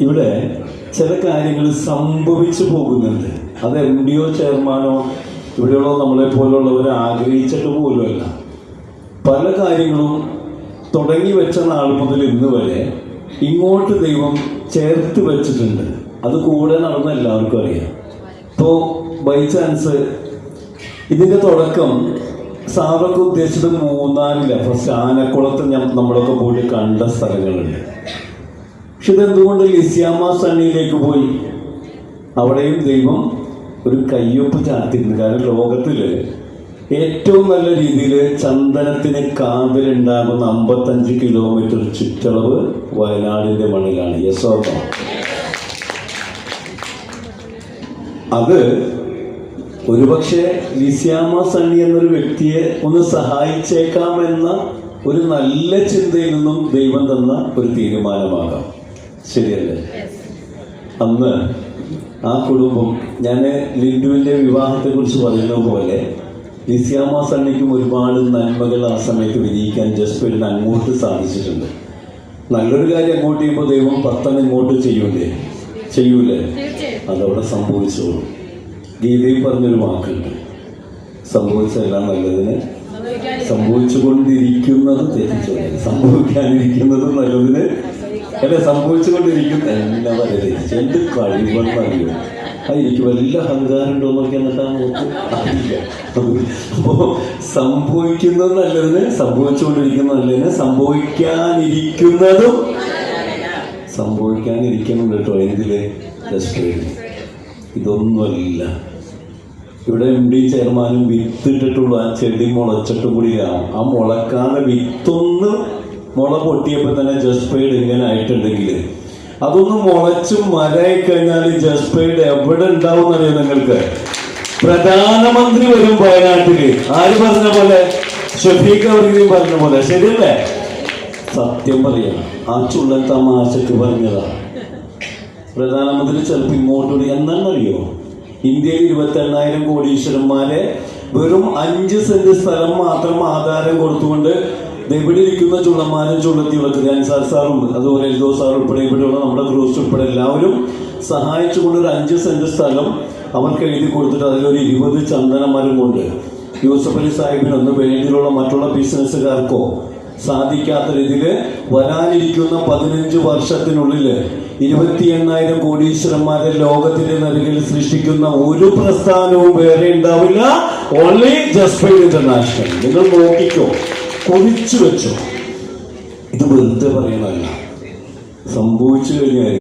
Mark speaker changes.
Speaker 1: ഇവിടെ ചില കാര്യങ്ങൾ സംഭവിച്ചു പോകുന്നുണ്ട്. അത് MDO ചെയർമാനോ ഇവിടെയുള്ള നമ്മളെ പോലുള്ളവർ ആഗ്രഹിച്ചിട്ട് പോലുമല്ല. പല കാര്യങ്ങളും തുടങ്ങി വെച്ച നാൾ മുതൽ ഇന്ന് വരെ ഇങ്ങോട്ട് ദൈവം ചേർത്ത് വെച്ചിട്ടുണ്ട്. അത് കൂടെ നടന്ന എല്ലാവർക്കും അറിയാം. ഇപ്പോൾ ബൈ ചാൻസ് ഇതിന്റെ തുടക്കം സാറൊക്കെ ഉദ്ദേശിച്ചത് മൂന്നാറില്ല, ഫസ്റ്റ് ആനക്കുളത്ത് നമ്മളൊക്കെ പോയി കണ്ട സ്ഥലങ്ങളുണ്ട്. പക്ഷെ ഇതെന്തുകൊണ്ട് ലിസിയാമ്മ സണ്ണിയിലേക്ക് പോയി? അവിടെയും ദൈവം ഒരു കയ്യൊപ്പ് ചാർത്തിയിരുന്നു. കാരണം ലോകത്തില് ഏറ്റവും നല്ല രീതിയിൽ ചന്ദനത്തിന് കാതലുണ്ടാകുന്ന 55 കിലോമീറ്റർ ചുറ്റളവ് വയനാടിന്റെ മണ്ണിലാണ്. യസോർമ്മ അത് ഒരുപക്ഷെ ലിസിയാമ്മ സണ്ണി എന്നൊരു വ്യക്തിയെ ഒന്ന് സഹായിച്ചേക്കാമെന്ന ഒരു നല്ല ചിന്തയിൽ നിന്നും ദൈവം തന്ന ഒരു തീരുമാനമാകാം. ശരിയല്ലേ? അന്ന് ആ കുടുംബം, ഞാൻ ലിൻഡുവിന്റെ വിവാഹത്തെ കുറിച്ച് പറയുന്ന പോലെ ലിസിയാമ്മ സണ്ണിക്കും ഒരുപാട് നന്മകൾ ആ സമയത്ത് വിജയിക്കാൻ ജസ്പേഡിന് അങ്ങോട്ട് സാധിച്ചിട്ടുണ്ട്. നല്ലൊരു കാര്യം അങ്ങോട്ട് ചെയ്യുമ്പോൾ ദൈവം 10 ഇങ്ങോട്ട് ചെയ്യൂലേ? അതവിടെ സംഭവിച്ചോളൂ. ഗീതയിൽ പറഞ്ഞൊരു വാക്കുണ്ട്, സംഭവിച്ചതെല്ലാം നല്ലതിന്, സംഭവിച്ചുകൊണ്ടിരിക്കുന്നത് തെറ്റിച്ചോളെ, സംഭവിക്കാനിരിക്കുന്നത് നല്ലതിന് അല്ലെ, സംഭവിച്ചുകൊണ്ടിരിക്കുന്ന എല്ലാം വരെ തെറ്റിച്ചു. എന്ത് കഴിവെന്നറിയോ? എനിക്ക് വല്ല അഹങ്കാരം ഉണ്ടോ നോക്കി എന്നിട്ട് അറിയില്ല. അപ്പോ സംഭവിക്കുന്നത് നല്ലതിന്, സംഭവിച്ചുകൊണ്ടിരിക്കുന്ന നല്ലതിന്, സംഭവിക്കാനിരിക്കുന്നുണ്ട് കേട്ടോ. എന്തില്? ഇതൊന്നുമല്ല. ഇവിടെ MD ചെയർമാനും വിത്തിട്ടിട്ടുള്ളൂ. ആ ചെടി മുളച്ചിട്ടും കൂടി ആ മുളക്കാതെ വിത്തൊന്ന് മുള പൊട്ടിയപ്പോൾ തന്നെ ജസ്പേഡ് ഇങ്ങനെ ആയിട്ടുണ്ടെങ്കിൽ അതൊന്ന് മുളച്ച് മരമായി കഴിഞ്ഞാൽ ജസ്പേഡ് എവിടെ ഉണ്ടാവും എന്നറിയാം നിങ്ങൾക്ക്? പ്രധാനമന്ത്രി വരും വയനാട്ടില്. ആര് പറഞ്ഞ പോലെ? ഷഫീഖ് അവർക്ക് പറഞ്ഞ പോലെ. ശരിയല്ലേ? സത്യം പറയണം, ആ ചുള്ളൻ തമാശക്ക് പറഞ്ഞതാ. പ്രധാനമന്ത്രി ചിലപ്പോൾ ഇങ്ങോട്ടൂടി എന്നാണെന്നറിയോ? ഇന്ത്യയിൽ 28,000 കോടീശ്വരന്മാരെ വെറും 5 സെന്റ് സ്ഥലം മാത്രം ആധാരം കൊടുത്തുകൊണ്ട് ഇവിടെ ഇരിക്കുന്ന ചുള്ളന്മാരും ചുള്ളത്തികളൊക്കെ അൻസാർ സാറും അതുപോലെ എൽദോ സാർ ഉൾപ്പെടെ ഇവിടെയുള്ള നമ്മുടെ ഗ്രൂസ് ഉൾപ്പെടെ എല്ലാവരും സഹായിച്ചുകൊണ്ട് ഒരു 5 സെന്റ് സ്ഥലം അവർക്ക് എഴുതി കൊടുത്തിട്ട് അതിലൊരു 20 ചന്ദനമരം കൊണ്ട് യൂസഫ് അലി സാഹിബിനൊന്ന് വേണ്ടിയുള്ള മറ്റുള്ള ബിസിനസ്സുകാർക്കോ സാധിക്കാത്ത രീതിയിൽ വരാനിരിക്കുന്ന 15 വർഷത്തിനുള്ളിൽ 28,000 കോടീശ്വരന്മാരെ ലോകത്തിന്റെ നടുവിൽ സൃഷ്ടിക്കുന്ന ഒരു പ്രസ്ഥാനവും വേറെ ഉണ്ടാവില്ല. ഓൺലി ജസ്പേഡ് ഇന്റർനാഷണൽ. നിങ്ങൾ നോക്കിക്കോ, കൊതിച്ചു വെച്ചോ. ഇത് വെറുതെ പറയണല്ല, സംഭവിച്ചു കഴിഞ്ഞാൽ